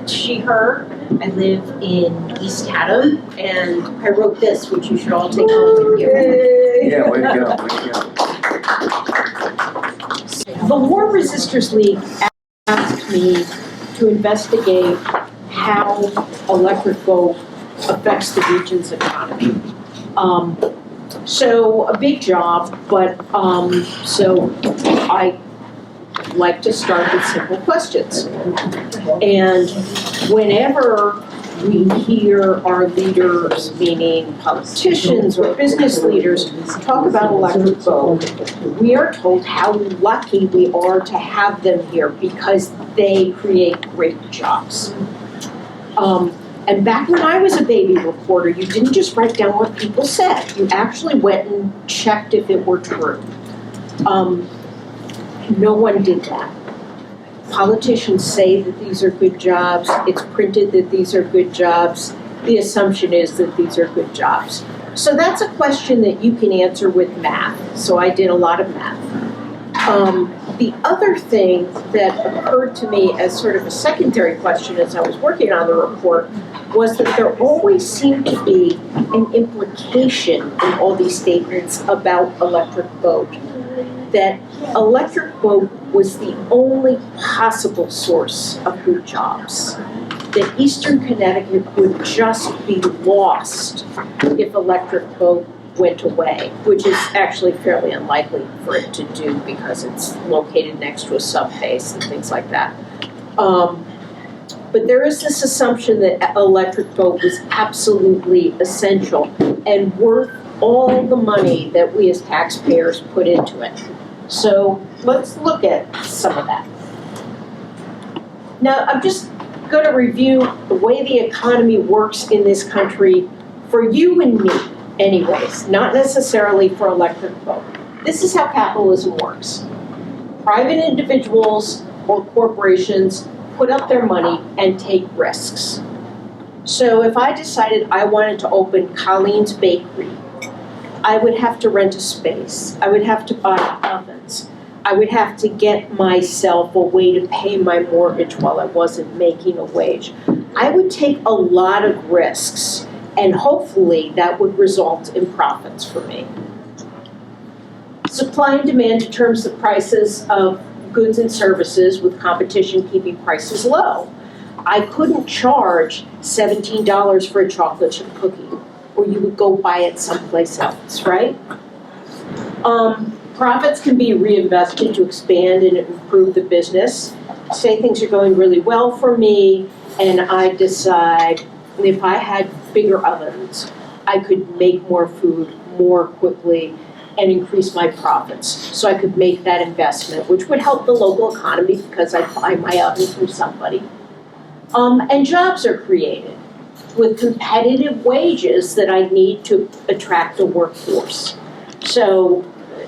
she, her. I live in East Haddam, and I wrote this, which you should all take home with you. Yeah, way to go, way to go. The War Resisters League asked me to investigate how electric boat affects the region's economy. So a big job, but so I like to start with simple questions. And whenever we hear our leaders, meaning politicians or business leaders, talk about electric boat, we are told how lucky we are to have them here because they create great jobs. And back when I was a baby reporter, you didn't just write down what people said. You actually went and checked if it were true. No one did that. Politicians say that these are good jobs. It's printed that these are good jobs. The assumption is that these are good jobs. So that's a question that you can answer with math. So I did a lot of math. The other thing that occurred to me as sort of a secondary question as I was working on the report was that there always seemed to be an implication in all these statements about electric boat. That electric boat was the only possible source of good jobs. That Eastern Connecticut would just be lost if electric boat went away, which is actually fairly unlikely for it to do because it's located next to a sub-base and things like that. But there is this assumption that electric boat was absolutely essential and worth all the money that we as taxpayers put into it. So let's look at some of that. Now, I'm just going to review the way the economy works in this country for you and me, anyways, not necessarily for electric boat. This is how capitalism works. Private individuals or corporations put up their money and take risks. So if I decided I wanted to open Colleen's Bakery, I would have to rent a space. I would have to buy ovens. I would have to get myself a way to pay my mortgage while I wasn't making a wage. I would take a lot of risks, and hopefully that would result in profits for me. Supply and demand determines the prices of goods and services, with competition keeping prices low. I couldn't charge $17 for a chocolate chip cookie, or you would go buy it someplace else, right? Profits can be reinvested to expand and improve the business. Say things are going really well for me, and I decide if I had bigger ovens, I could make more food more quickly and increase my profits. So I could make that investment, which would help the local economy because I buy my oven from somebody. And jobs are created with competitive wages that I need to attract a workforce. So,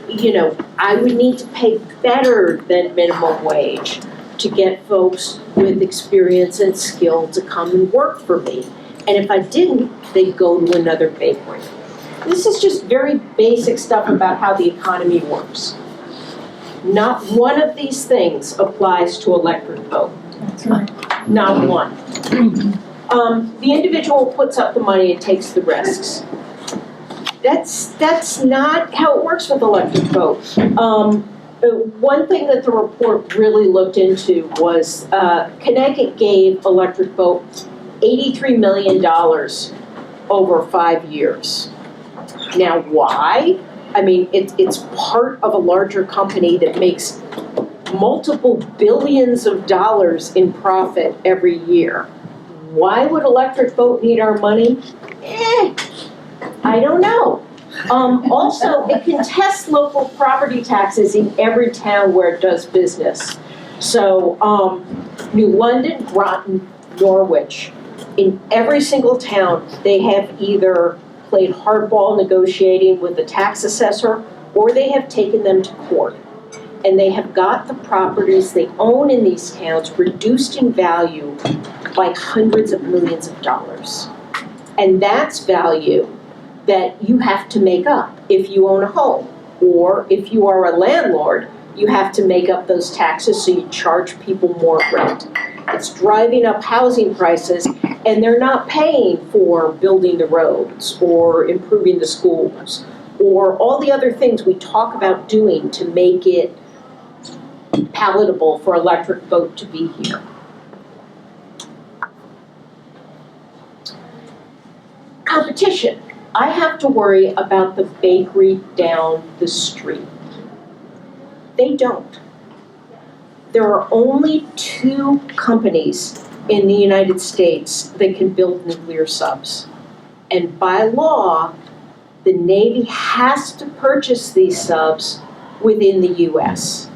you know, I would need to pay better than minimum wage to get folks with experience and skill to come and work for me. And if I didn't, they'd go to another bakery. This is just very basic stuff about how the economy works. Not one of these things applies to electric boat. That's right. Not one. The individual puts up the money and takes the risks. That's not how it works with electric boat. One thing that the report really looked into was Connecticut gave electric boat $83 million over 5 years. Now, why? I mean, it's part of a larger company that makes multiple billions of dollars in profit every year. Why would electric boat need our money? I don't know. Also, it contests local property taxes in every town where it does business. So, New London, Groton, Norwich, in every single town, they have either played hardball negotiating with the tax assessor, or they have taken them to court. And they have got the properties they own in these towns reduced in value by hundreds of millions of dollars. And that's value that you have to make up if you own a home. Or if you are a landlord, you have to make up those taxes so you charge people more rent. It's driving up housing prices, and they're not paying for building the roads or improving the schools or all the other things we talk about doing to make it palatable for electric boat to be here. Competition. I have to worry about the bakery down the street. They don't. There are only 2 companies in the United States that can build nuclear subs. And by law, the Navy has to purchase these subs within the US.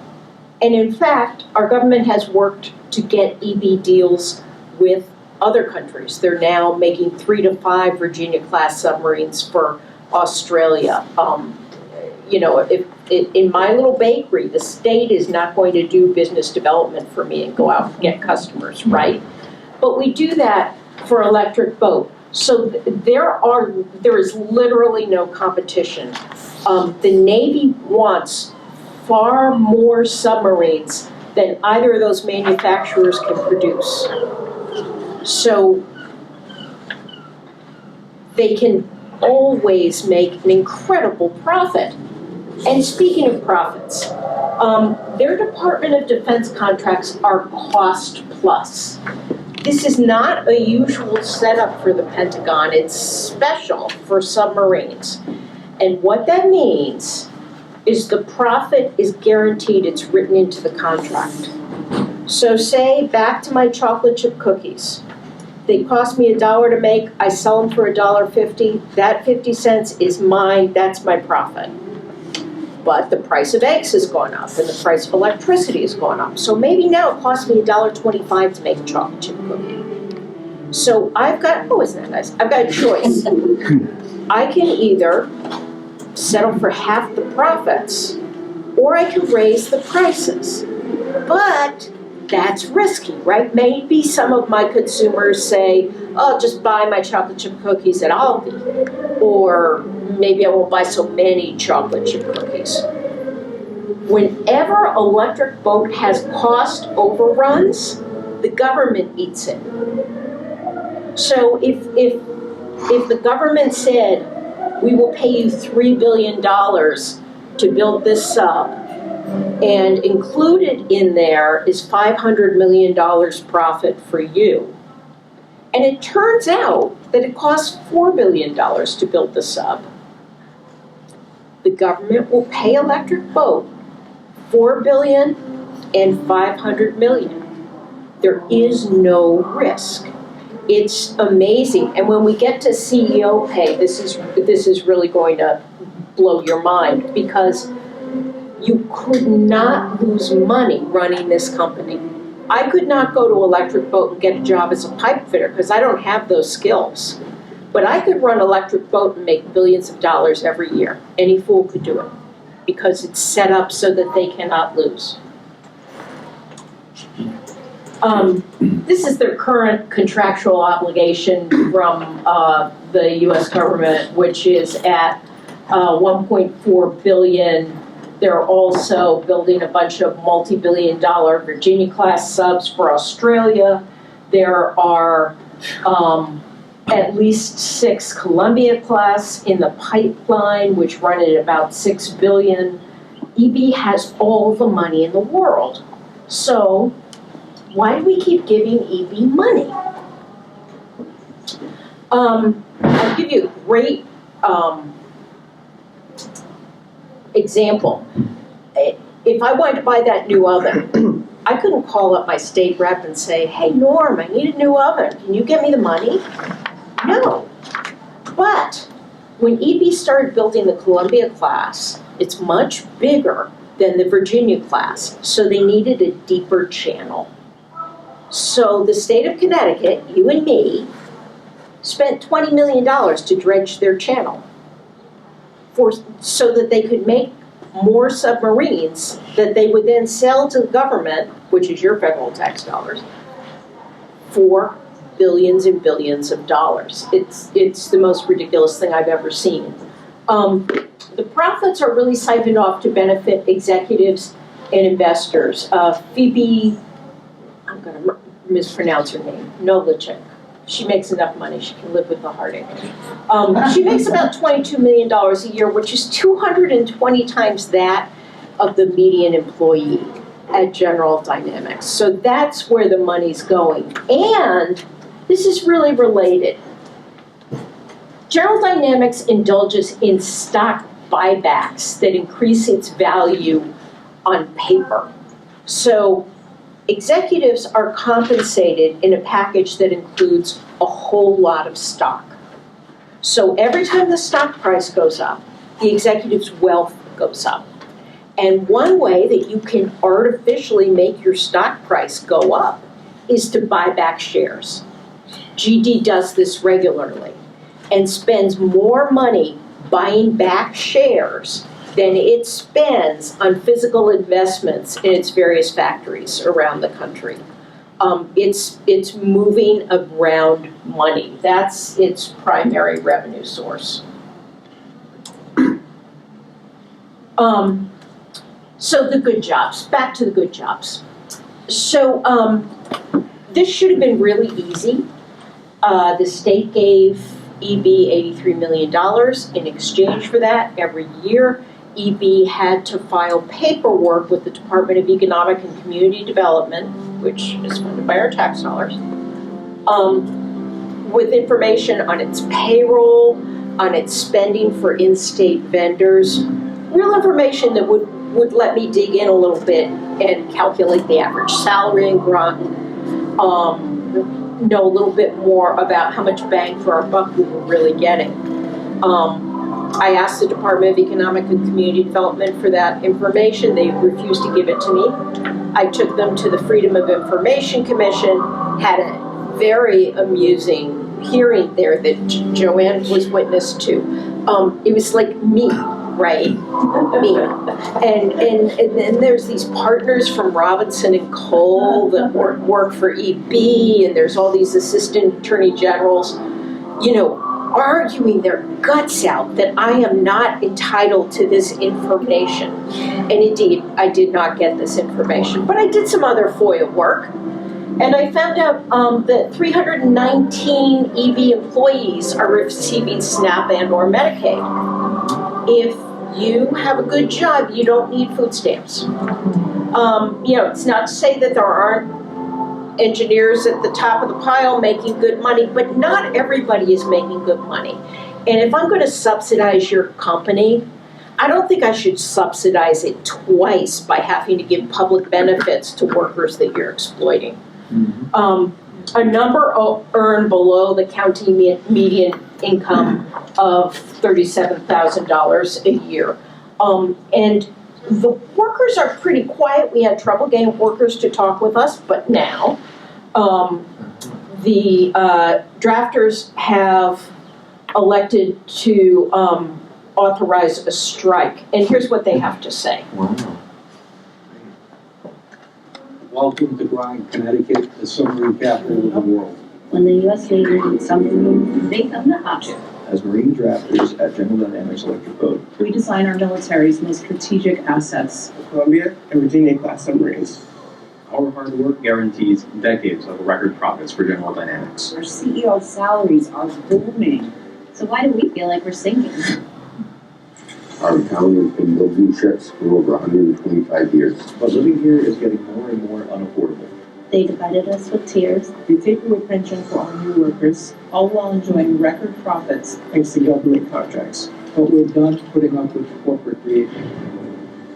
And in fact, our government has worked to get EB deals with other countries. They're now making 3 to 5 Virginia-class submarines for Australia. If in my little bakery, the state is not going to do business development for me and go out and get customers, right? But we do that for electric boat. So there is literally no competition. The Navy wants far more submarines than either of those manufacturers can produce. So they can always make an incredible profit. And speaking of profits, their Department of Defense contracts are cost plus. This is not a usual setup for the Pentagon. It's special for submarines. And what that means is the profit is guaranteed. It's written into the contract. So say, back to my chocolate chip cookies. They cost me $1 to make. I sell them for $1.50. That 50 cents is mine. That's my profit. But the price of eggs has gone up, and the price of electricity has gone up. So maybe now it costs me $1.25 to make a chocolate chip cookie. So I've got, oh, isn't that nice? I've got a choice. I can either settle for half the profits, or I can raise the prices. But that's risky, right? Maybe some of my consumers say, oh, just buy my chocolate chip cookies at Aldi. Or maybe I won't buy so many chocolate chip cookies. Whenever electric boat has cost overruns, the government eats it. So if the government said, we will pay you $3 billion to build this sub, and included in there is $500 million profit for you. And it turns out that it costs $4 billion to build the sub. The government will pay Electric Boat $4 billion and $500 million. There is no risk. It's amazing. And when we get to CEO pay, this is really going to blow your mind, because you could not lose money running this company. I could not go to Electric Boat and get a job as a pipe fitter because I don't have those skills. But I could run Electric Boat and make billions of dollars every year. Any fool could do it because it's set up so that they cannot lose. This is their current contractual obligation from the U.S. government, which is at $1.4 billion. They're also building a bunch of multi-billion-dollar Virginia-class subs for Australia. There are at least 6 Columbia-class in the pipeline, which run at about $6 billion. EB has all the money in the world. So why do we keep giving EB money? I'll give you a great example. If I wanted to buy that new oven, I couldn't call up my state rep and say, hey, Norm, I need a new oven. Can you get me the money? No. But when EB started building the Columbia class, it's much bigger than the Virginia class, so they needed a deeper channel. So the state of Connecticut, you and me, spent $20 million to dredge their channel so that they could make more submarines that they would then sell to the government, which is your federal tax dollars, for billions and billions of dollars. It's the most ridiculous thing I've ever seen. The profits are really siphoned off to benefit executives and investors. Phoebe, I'm going to mispronounce her name, Novichok. She makes enough money, she can live with the heartache. She makes about $22 million a year, which is 220 times that of the median employee at General Dynamics. So that's where the money's going. And this is really related. General Dynamics indulges in stock buybacks that increase its value on paper. So executives are compensated in a package that includes a whole lot of stock. So every time the stock price goes up, the executive's wealth goes up. And one way that you can artificially make your stock price go up is to buy back shares. GD does this regularly and spends more money buying back shares than it spends on physical investments in its various factories around the country. It's moving around money. That's its primary revenue source. So the good jobs, back to the good jobs. So this should have been really easy. The state gave EB $83 million in exchange for that every year. EB had to file paperwork with the Department of Economic and Community Development, which is funded by our tax dollars, with information on its payroll, on its spending for in-state vendors, real information that would let me dig in a little bit and calculate the average salary in Groton, know a little bit more about how much bang for our buck we were really getting. I asked the Department of Economic and Community Development for that information. They refused to give it to me. I took them to the Freedom of Information Commission, had a very amusing hearing there that Joanne was witness to. It was like me, right? Me. And then there's these partners from Robinson and Cole that work for EB, and there's all these assistant attorney generals, arguing their guts out that I am not entitled to this information. And indeed, I did not get this information. But I did some other FOIA work, and I found out that 319 EB employees are receiving SNAP and or Medicaid. If you have a good job, you don't need food stamps. It's not to say that there aren't engineers at the top of the pile making good money, but not everybody is making good money. And if I'm going to subsidize your company, I don't think I should subsidize it twice by having to give public benefits to workers that you're exploiting. Mm-hmm. A number earned below the county median income of $37,000 a year. And the workers are pretty quiet. We had trouble getting workers to talk with us, but now the drafters have elected to authorize a strike. And here's what they have to say. Wow. Welcome to Groton, Connecticut, the submarine capital of the world. When the U.S. Navy needs submarines, they come to us. As Marine drafters at General Dynamics Electric Boat, We design our military's most strategic assets. Columbia and Virginia-class submarines. Our hard work guarantees decades of record profits for General Dynamics. Our CEO salaries are booming. So why do we feel like we're sinking? Our town has been building ships for over 125 years. but living here is getting more and more unaffordable. They divided us with tears. We take away pension for our new workers, all while enjoying record profits. Thanks to government contracts. But we're done putting up with corporate greed.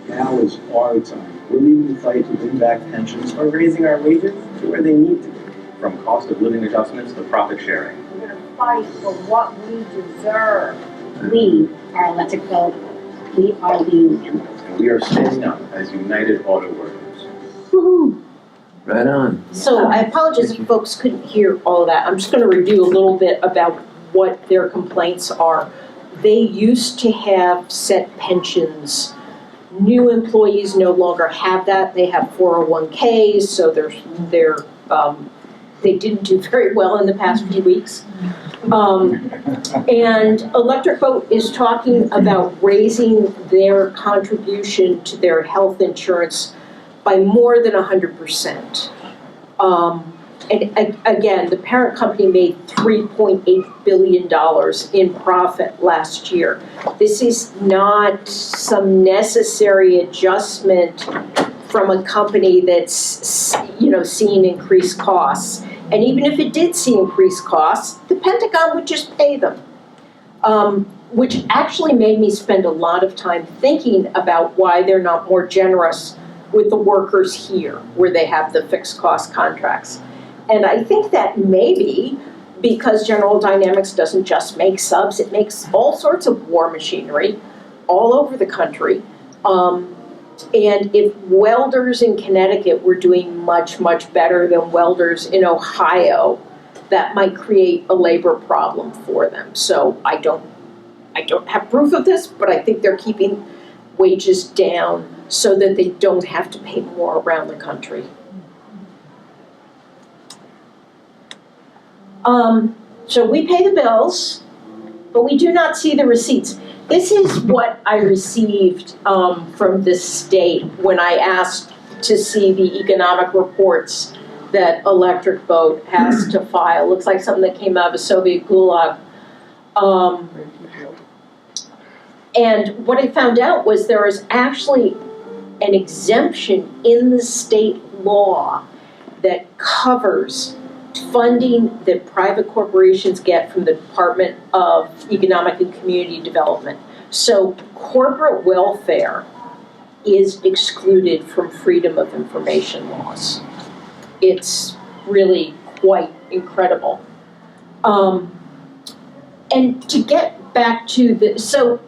Now is our time. We're leading the fight to win back pensions We're raising our wages to where they need to be. From cost of living adjustments to profit sharing. We're going to fight for what we deserve. We are electric vote. We are the union. And we are standing up as united auto workers. Woohoo! Right on. So I apologize if folks couldn't hear all of that. I'm just going to review a little bit about what their complaints are. They used to have set pensions. New employees no longer have that. They have 401ks, so they didn't do very well in the past few weeks. And Electric Boat is talking about raising their contribution to their health insurance by more than 100%. again, the parent company made $3.8 billion in profit last year. This is not some necessary adjustment from a company that's, seeing increased costs. And even if it did see increased costs, the Pentagon would just pay them. Which actually made me spend a lot of time thinking about why they're not more generous with the workers here, where they have the fixed cost contracts. And I think that maybe because General Dynamics doesn't just make subs, it makes all sorts of war machinery all over the country. And if welders in Connecticut were doing much, much better than welders in Ohio, that might create a labor problem for them. So I don't have proof of this, but I think they're keeping wages down so that they don't have to pay more around the country. So we pay the bills, but we do not see the receipts. This is what I received from the state when I asked to see the economic reports that Electric Boat has to file. Looks like something that came out of a Soviet gulag. And what I found out was there is actually an exemption in the state law that covers funding that private corporations get from the Department of Economic and Community Development. So corporate welfare is excluded from freedom of information laws. It's really quite incredible. And to get back to so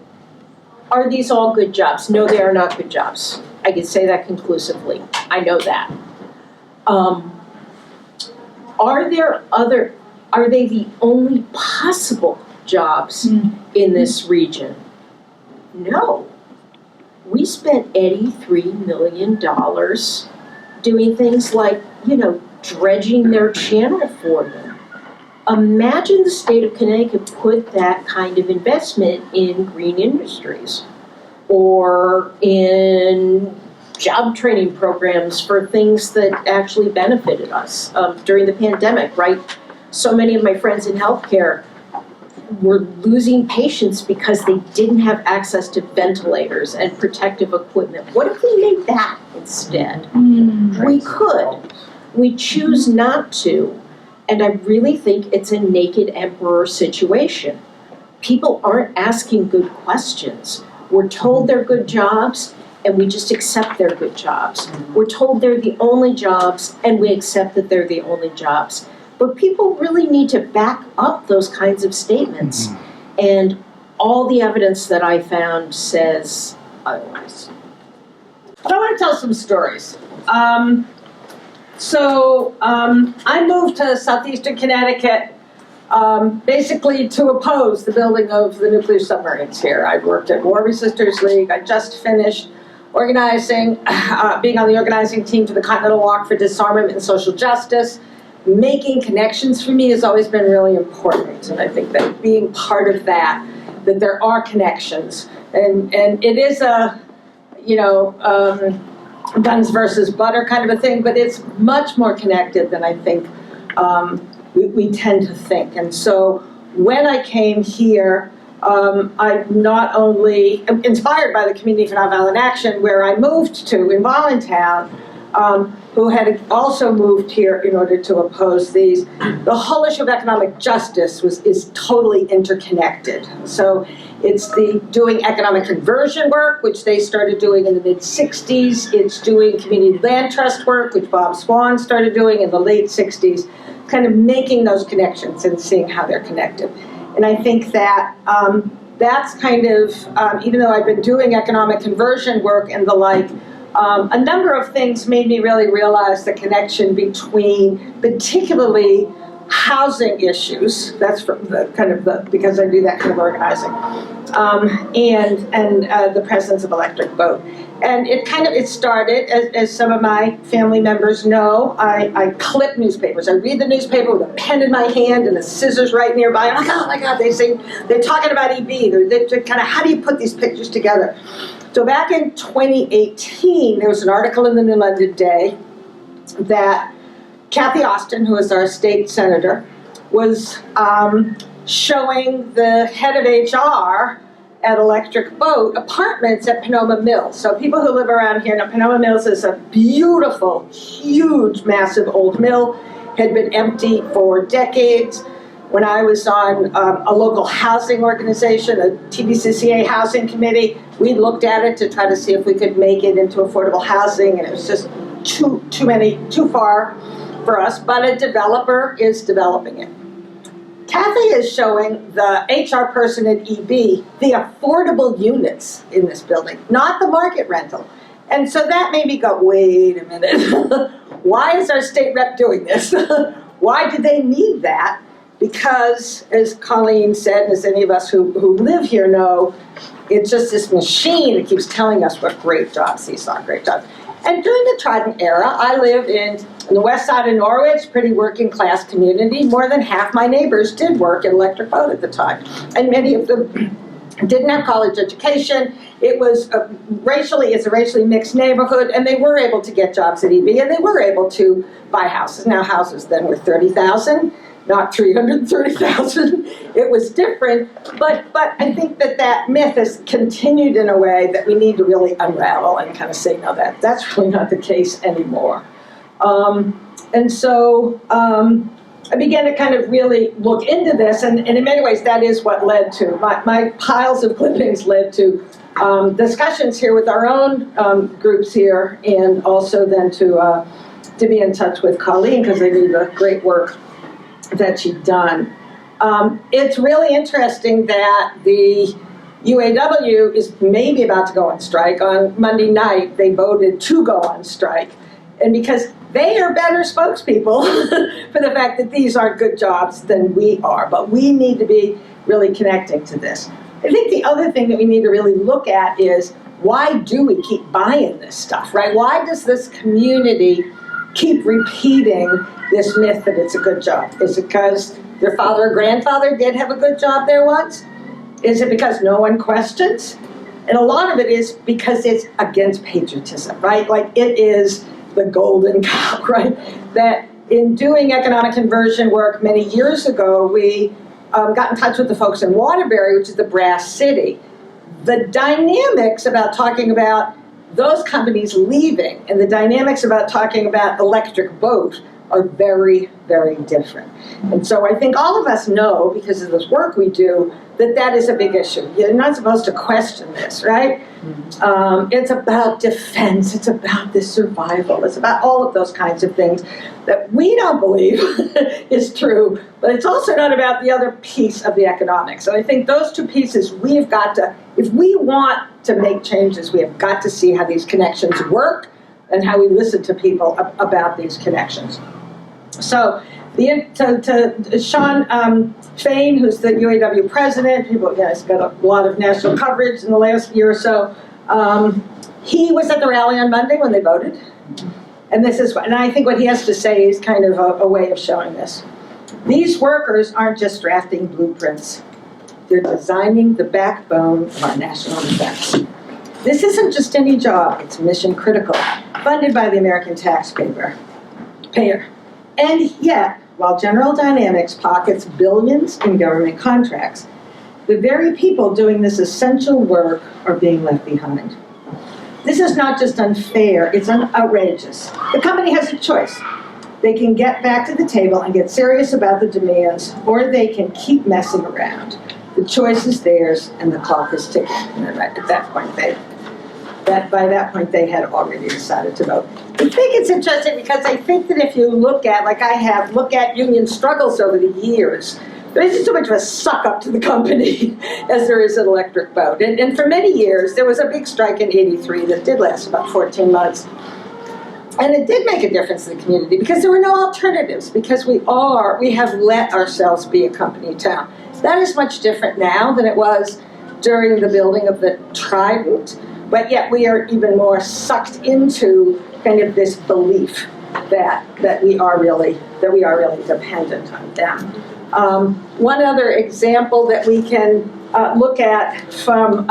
are these all good jobs? No, they are not good jobs. I can say that conclusively. I know that. Are they the only possible jobs in this region? No. We spent $83 million doing things like, dredging their channel for them. Imagine the state of Connecticut put that kind of investment in green industries or in job training programs for things that actually benefited us during the pandemic, right? So many of my friends in healthcare were losing patients because they didn't have access to ventilators and protective equipment. What if we made that instead? We could. We choose not to. And I really think it's a naked emperor situation. People aren't asking good questions. We're told they're good jobs, and we just accept they're good jobs. We're told they're the only jobs, and we accept that they're the only jobs. But people really need to back up those kinds of statements. And all the evidence that I found says otherwise. But I want to tell some stories. I moved to southeastern Connecticut basically to oppose the building of the nuclear submarines here. I worked at War Resisters League. I just finished organizing, being on the organizing team for the Continental Walk for Disarmament and Social Justice. Making connections for me has always been really important, and I think that being part of that there are connections, and it is a, guns versus butter kind of a thing, but it's much more connected than I think we tend to think. And so when I came here, I not only inspired by the Community for Nonviolent Action, where I moved to in Voluntown, who had also moved here in order to oppose these. The whole issue of economic justice is totally interconnected. So it's the doing economic conversion work, which they started doing in the mid-'60s. It's doing community land trust work, which Bob Swan started doing in the late '60s, kind of making those connections and seeing how they're connected. And I think that that's kind of, even though I've been doing economic conversion work and the like, a number of things made me really realize the connection between particularly housing issues, that's from the kind of because I do that kind of organizing, and the presence of Electric Boat. And it started, as some of my family members know, I clip newspapers. I read the newspaper with a pen in my hand and the scissors right nearby. I'm like, oh my God, they're talking about EB. They're kind of, how do you put these pictures together? So back in 2018, there was an article in the New London Day that Kathy Austin, who is our state senator, was showing the head of HR at Electric Boat apartments at Panoma Mills. So people who live around here, now Panoma Mills is a beautiful, huge, massive old mill, had been empty for decades. When I was on a local housing organization, a TBCCA housing committee, we looked at it to try to see if we could make it into affordable housing, and it was just too far for us, but a developer is developing it. Kathy is showing the HR person at EB the affordable units in this building, not the market rental. And so that made me go, wait a minute, why is our state rep doing this? Why do they need that? Because, as Colleen said, and as any of us who live here know, it's just this machine that keeps telling us what great jobs these are, great jobs. And during the Trident era, I lived in the west side of Norwich, pretty working class community. More than half my neighbors did work at Electric Boat at the time. And many of them didn't have college education. It was it's a racially mixed neighborhood, and they were able to get jobs at EB, and they were able to buy houses. Now houses then were $30,000. Not 330,000. It was different, but I think that myth has continued in a way that we need to really unravel and kind of say, no, that's really not the case anymore. And so I began to kind of really look into this, and in many ways that is what led to, my piles of clippings led to discussions here with our own groups here, and also then to be in touch with Colleen, because I knew the great work that she'd done. It's really interesting that the UAW is maybe about to go on strike. On Monday night, they voted to go on strike. And because they are better spokespeople for the fact that these aren't good jobs than we are. But we need to be really connecting to this. I think the other thing that we need to really look at is, why do we keep buying this stuff, right? Why does this community keep repeating this myth that it's a good job? Is it because their father or grandfather did have a good job there once? Is it because no one questions? And a lot of it is because it's against patriotism, right? Like, it is the golden cow, right? That in doing economic conversion work many years ago, we got in touch with the folks in Waterbury, which is the brass city. The dynamics about talking about those companies leaving and the dynamics about talking about Electric Boat are very, very different. And so I think all of us know, because of this work we do, that is a big issue. You're not supposed to question this, right? It's about defense. It's about the survival. It's about all of those kinds of things that we don't believe is true, but it's also not about the other piece of the economics. So I think those two pieces, we've got to, if we want to make changes, we have got to see how these connections work and how we listen to people about these connections. So to Sean Fain, who's the UAW president, people, he's got a lot of national coverage in the last year or so. He was at the rally on Monday when they voted. And I think what he has to say is kind of a way of showing this. These workers aren't just drafting blueprints. They're designing the backbone of our national defense. This isn't just any job, it's mission critical, funded by the American taxpayer. And yet, while General Dynamics pockets billions in government contracts, the very people doing this essential work are being left behind. This is not just unfair, it's outrageous. The company has a choice. They can get back to the table and get serious about the demands, or they can keep messing around. The choice is theirs, and the clock is ticking. And right at that point, by that point, they had already decided to vote. I think it's interesting because I think that if you look at, like I have, look at union struggles over the years, there isn't so much of a suck up to the company as there is at Electric Boat. And for many years, there was a big strike in '83 that did last about 14 months. And it did make a difference in the community because there were no alternatives, because we have let ourselves be a company town. That is much different now than it was during the building of the Trident, but yet we are even more sucked into kind of this belief that we are really dependent on them. One other example that we can look at from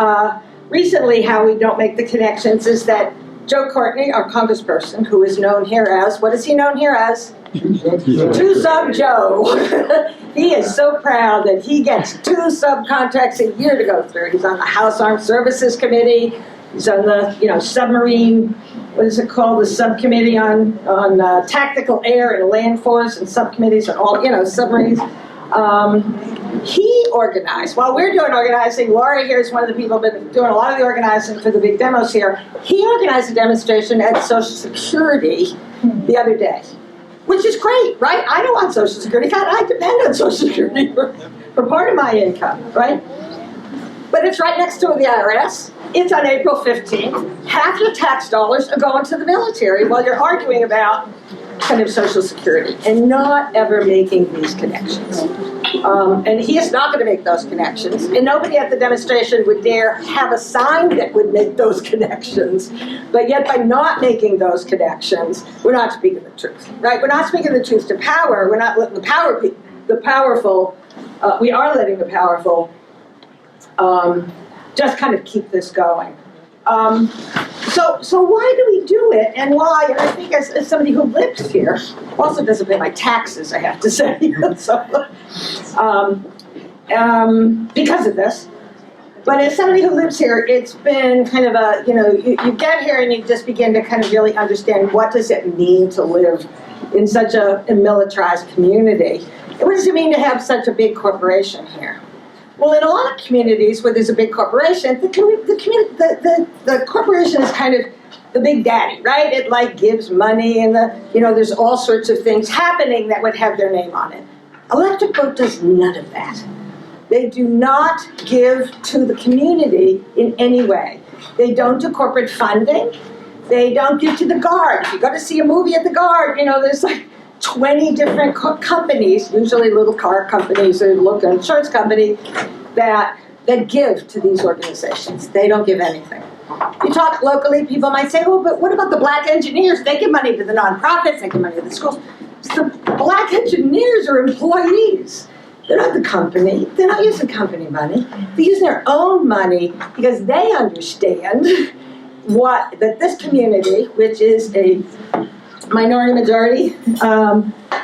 recently how we don't make the connections is that Joe Courtney, our congressperson, who is known here as, what is he known here as? Two sub Joe. He is so proud that he gets 2 subcontracts a year to go through. He's on the House Armed Services Committee. He's on the, submarine, what is it called? The subcommittee on tactical air and land force and subcommittees on all, submarines. He organized, while we're doing organizing, Laura here is one of the people who've been doing a lot of the organizing for the big demos here. He organized a demonstration at Social Security the other day, which is great, right? I don't want Social Security. God, I depend on Social Security for part of my income, right? But it's right next to the IRS. It's on April 15th. Half your tax dollars are going to the military while you're arguing about kind of Social Security and not ever making these connections. And he is not going to make those connections. And nobody at the demonstration would dare have a sign that would make those connections. But yet by not making those connections, we're not speaking the truth, right? We're not speaking the truth to power. We're not letting the powerful, we are letting the powerful just kind of keep this going. So why do we do it, and why? And I think as somebody who lives here, also doesn't pay my taxes, I have to say, because of this. But as somebody who lives here, it's been kind of a, you get here and you just begin to kind of really understand what does it mean to live in such a militarized community. What does it mean to have such a big corporation here? Well, in a lot of communities where there's a big corporation, the corporation is kind of the big daddy, right? It like gives money and there's all sorts of things happening that would have their name on it. Electric Boat does none of that. They do not give to the community in any way. They don't do corporate funding. They don't give to the Guard. If you go to see a movie at the Guard, there's like 20 different companies, usually little car companies or local insurance company, that give to these organizations. They don't give anything. If you talk locally, people might say, well, but what about the black engineers? They give money to the nonprofits, they give money to the schools. The black engineers are employees. They're not the company. They're not using company money. They're using their own money because they understand that this community, which is a minority majority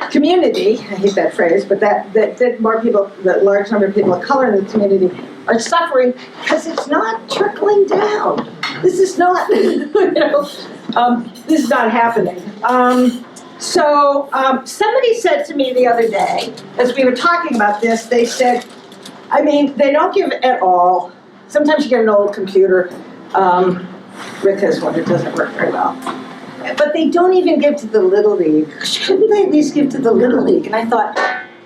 community, I hate that phrase, but that more people, the large number of people of color in the community are suffering because it's not trickling down. This is not, this is not happening. So somebody said to me the other day, as we were talking about this, they said, they don't give at all. Sometimes you get an old computer. Rick has one that doesn't work very well. But they don't even give to the Little League. Shouldn't they at least give to the Little League? And I thought,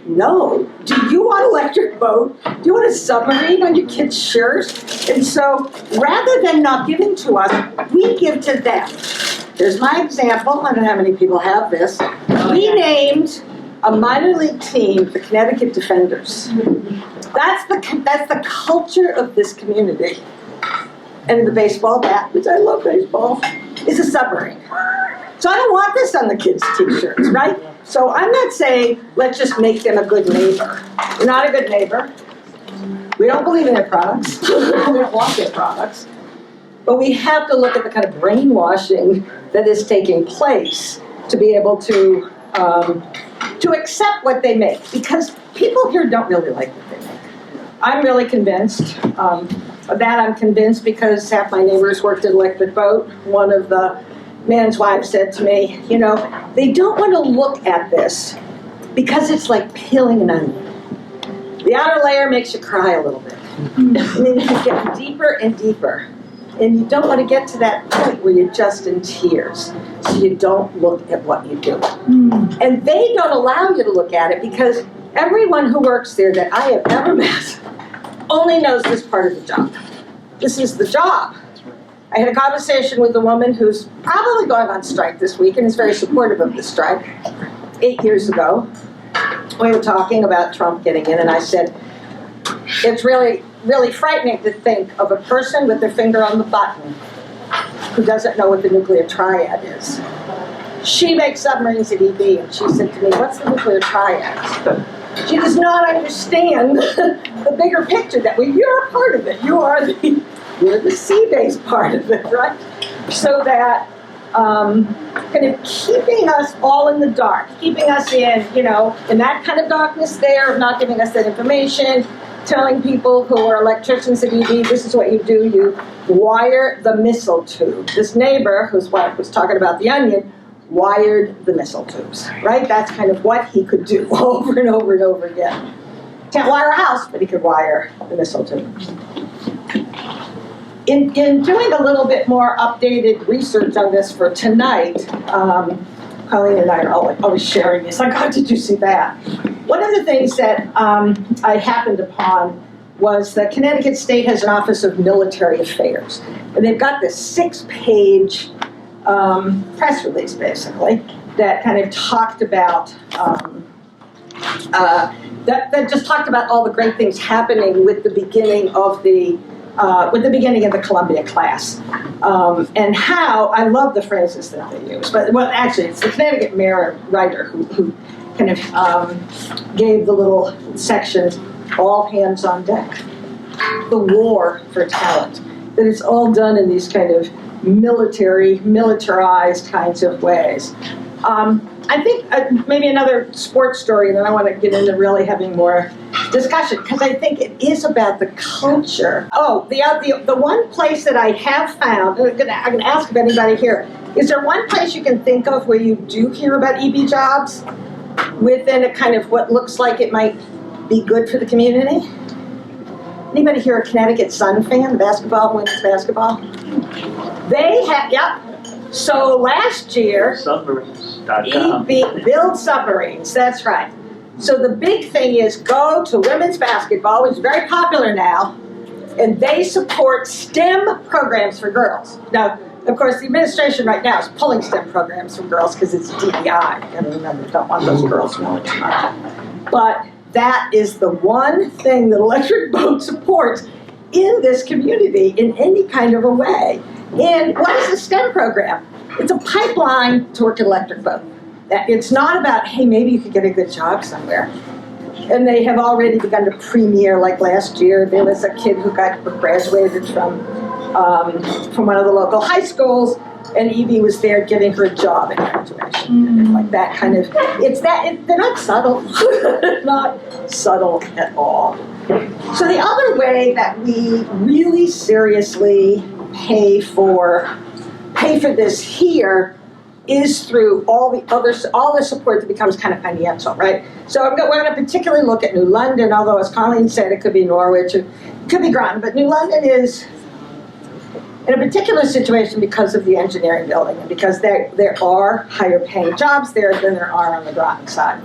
no. Do you want electric boat? Do you want a submarine on your kid's shirt? And so rather than not giving to us, we give to them. Here's my example. I don't know how many people have this. We named a minor league team the Connecticut Defenders. That's the culture of this community. And the baseball bat, which I love baseball, is a submarine. So I don't want this on the kids' t-shirts, right? So I'm not saying, let's just make them a good neighbor. We're not a good neighbor. We don't believe in their products. We don't want their products. But we have to look at the kind of brainwashing that is taking place to be able to accept what they make. Because people here don't really like what they make. I'm really convinced. Of that I'm convinced because half my neighbors worked at Electric Boat. One of the man's wives said to me, they don't want to look at this because it's like peeling an onion. The outer layer makes you cry a little bit. And then you get deeper and deeper. And you don't want to get to that point where you're just in tears. So you don't look at what you do. And they don't allow you to look at it because everyone who works there that I have ever met only knows this part of the job. This is the job. I had a conversation with a woman who's probably going on strike this week and is very supportive of the strike. 8 years ago, we were talking about Trump getting in, and I said, it's really, really frightening to think of a person with their finger on the button who doesn't know what the nuclear triad is. She makes submarines at EB, and she said to me, what's the nuclear triad? She does not understand the bigger picture that you're a part of it. You're the sea-based part of it, right? So that kind of keeping us all in the dark, keeping us in, in that kind of darkness there, of not giving us that information, telling people who are electricians at ED, this is what you do, you wire the missile tube. This neighbor, whose wife was talking about the onion, wired the missile tubes, right? That's kind of what he could do over and over and over again. Can't wire a house, but he could wire the missile tubes. In doing a little bit more updated research on this for tonight, Colleen and I are always sharing this. Like, how did you see that? One of the things that I happened upon was that Connecticut State has an Office of Military Affairs. And they've got this 6-page press release, basically, that kind of talked about, that just talked about all the great things happening with the beginning of the Columbia class, and how, I love the phrases that they use, but, well, actually, it's the Connecticut Mayor writer who kind of gave the little sections, all hands on deck, the war for talent, that it's all done in these kind of militarized kinds of ways. I think maybe another sports story, and then I want to get into really having more discussion, because I think it is about the culture. Oh, the one place that I have found, I'm going to ask if anybody here, is there one place you can think of where you do hear about EB jobs within a kind of what looks like it might be good for the community? Anybody here a Connecticut Sun fan, the basketball, women's basketball? They have, yep. So last year, build submarines, that's right. So the big thing is go to women's basketball, which is very popular now, and they support STEM programs for girls. Now, of course, the administration right now is pulling STEM programs from girls because it's DEI. You gotta remember, don't want those girls knowing too much. But that is the one thing that Electric Boat supports in this community in any kind of a way. And what is the STEM program? It's a pipeline to work at Electric Boat. It's not about, hey, maybe you could get a good job somewhere. And they have already begun to premiere, like last year, there was a kid who graduated from one of the local high schools, and Evie was there giving her a job at graduation. And like that kind of, they're not subtle. They're not subtle at all. So the other way that we really seriously pay for this here is through all the support that becomes kind of financial, right? So we're going to particularly look at New London, although as Colleen said, it could be Norwich, it could be Groton, but New London is in a particular situation because of the engineering building and because there are higher paying jobs there than there are on the Groton side.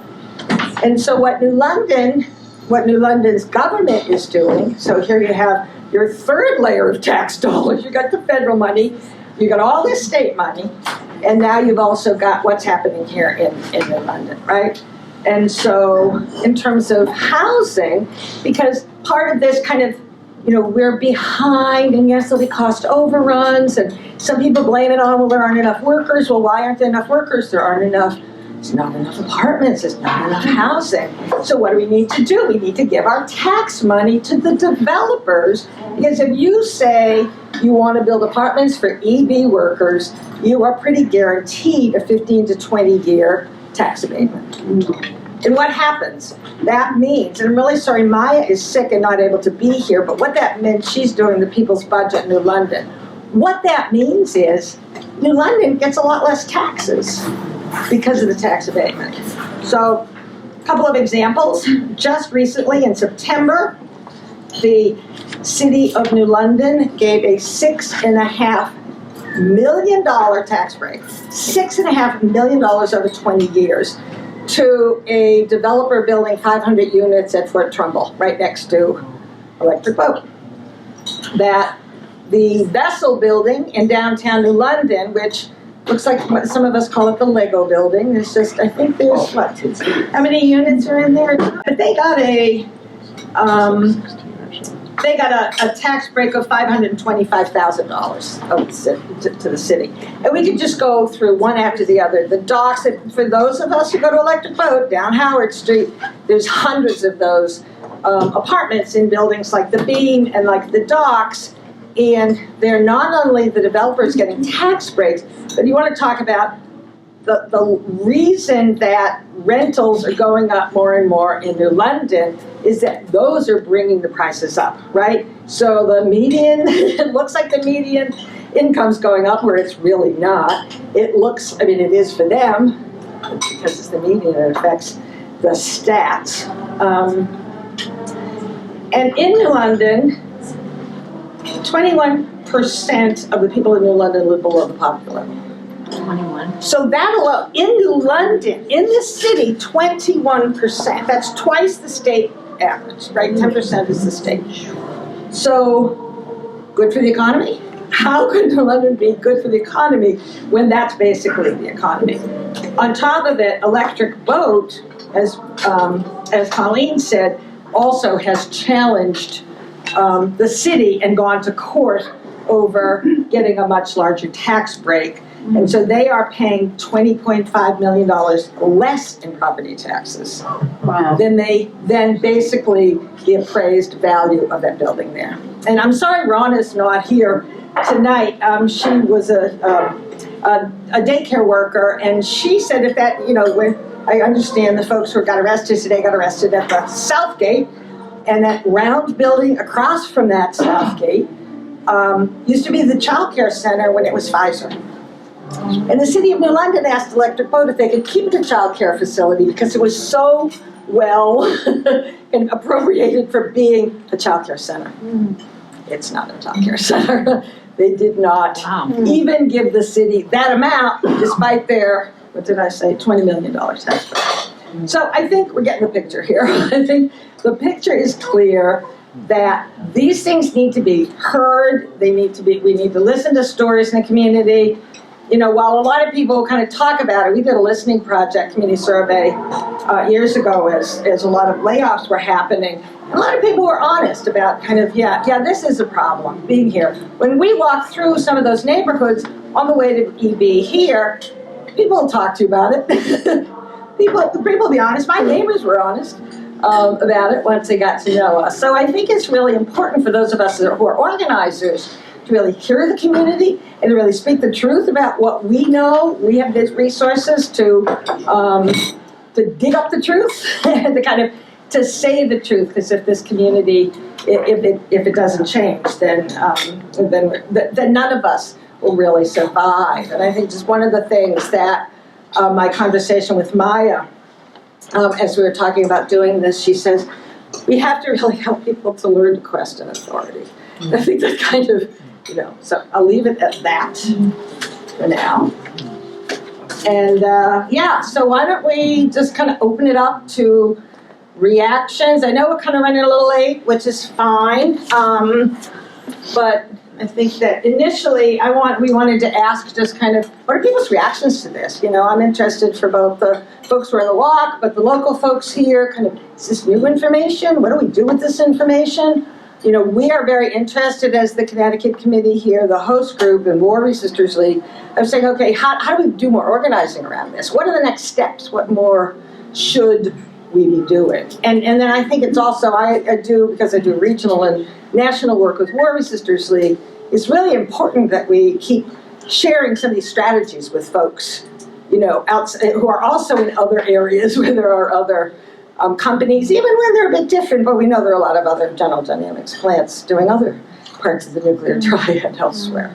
And so what New London's government is doing, so here you have your third layer of tax dollars. You got the federal money, you got all this state money, and now you've also got what's happening here in New London, right? And so in terms of housing, because part of this kind of, we're behind, and yes, there'll be cost overruns, and some people blame it on, well, there aren't enough workers. Well, why aren't there enough workers? There's not enough apartments, there's not enough housing. So what do we need to do? We need to give our tax money to the developers, because if you say you want to build apartments for EB workers, you are pretty guaranteed a 15 to 20 year tax abatement. And what happens? That means, and I'm really sorry Maya is sick and not able to be here, but what that meant, she's doing the People's Budget in New London. What that means is New London gets a lot less taxes because of the tax abatement. So, a couple of examples. Just recently in September, the City of New London gave a $6.5 million tax break, $6.5 million over 20 years, to a developer building 500 units at Fort Trumbull, right next to Electric Boat. That the Vessel building in downtown New London, which looks like what some of us call it the Lego building, there's just, I think there's, how many units are in there? But they got a tax break of $525,000 to the city. And we could just go through one after the other. The docks, for those of us who go to Electric Boat down Howard Street, there's hundreds of those apartments in buildings like the Beam and like the docks. and they're not only the developers getting tax breaks, but you want to talk about the reason that rentals are going up more and more in New London is that those are bringing the prices up, right? So the median, it looks like the median income's going up where it's really not. It looks, I mean, it is for them, because it's the median, it affects the stats. And in New London, 21% of the people in New London live below the poverty level. 21. So that alone, in New London, in this city, 21%. That's twice the state average, right? 10% is the state. So, good for the economy? How could New London be good for the economy when that's basically the economy? On top of it, electric boat, as Colleen said, also has challenged the city and gone to court over getting a much larger tax break. And so they are paying $20.5 million less in property taxes than basically the appraised value of that building there. And I'm sorry Rhonda's not here tonight. She was a daycare worker, and she said if that, you know, when I understand the folks who got arrested today got arrested at the South Gate, and that round building across from that South Gate used to be the child care center when it was Pfizer. And the city of New London asked Electric Boat if they could keep it a child care facility because it was so well and appropriated for being a child care center. It's not a child care center. They did not even give the city that amount despite their, what did I say, $20 million tax break. So I think we're getting the picture here. I think the picture is clear that these things need to be heard. We need to listen to stories in the community. You know, while a lot of people kind of talk about it, we did a listening project, community survey, years ago as a lot of layoffs were happening. A lot of people were honest about kind of, yeah, this is a problem, being here. When we walked through some of those neighborhoods on the way to EB here, people will talk to you about it. people be honest. My neighbors were honest about it once they got to know us. So I think it's really important for those of us who are organizers to really hear the community and to really speak the truth about what we know. We have these resources to dig up the truth and to kind of to say the truth. Because if this community, if it doesn't change, then none of us will really survive. And I think just one of the things that my conversation with Maya, as we were talking about doing this, she says we have to really help people to learn to question authority. I think that kind of, you know, so I'll leave it at that for now. And so why don't we just kind of open it up to reactions. I know we're kind of running a little late, which is fine, but I think that initially we wanted to ask just kind of, what are people's reactions to this? You know, I'm interested for both the folks who are in the walk, but the local folks here, kind of, is this new information? What do we do with this information? You know, we are very interested as the Connecticut Committee here, the host group and War Resisters League, of saying, okay, how do we do more organizing around this? What are the next steps? What more should we be doing? And then I think it's also, I do, because I do regional and national work with War Resisters League, it's really important that we keep sharing some of these strategies with folks, you know, outside, who are also in other areas where there are other companies, even when they're a bit different, but we know there are a lot of other General Dynamics plants doing other parts of the nuclear triad elsewhere.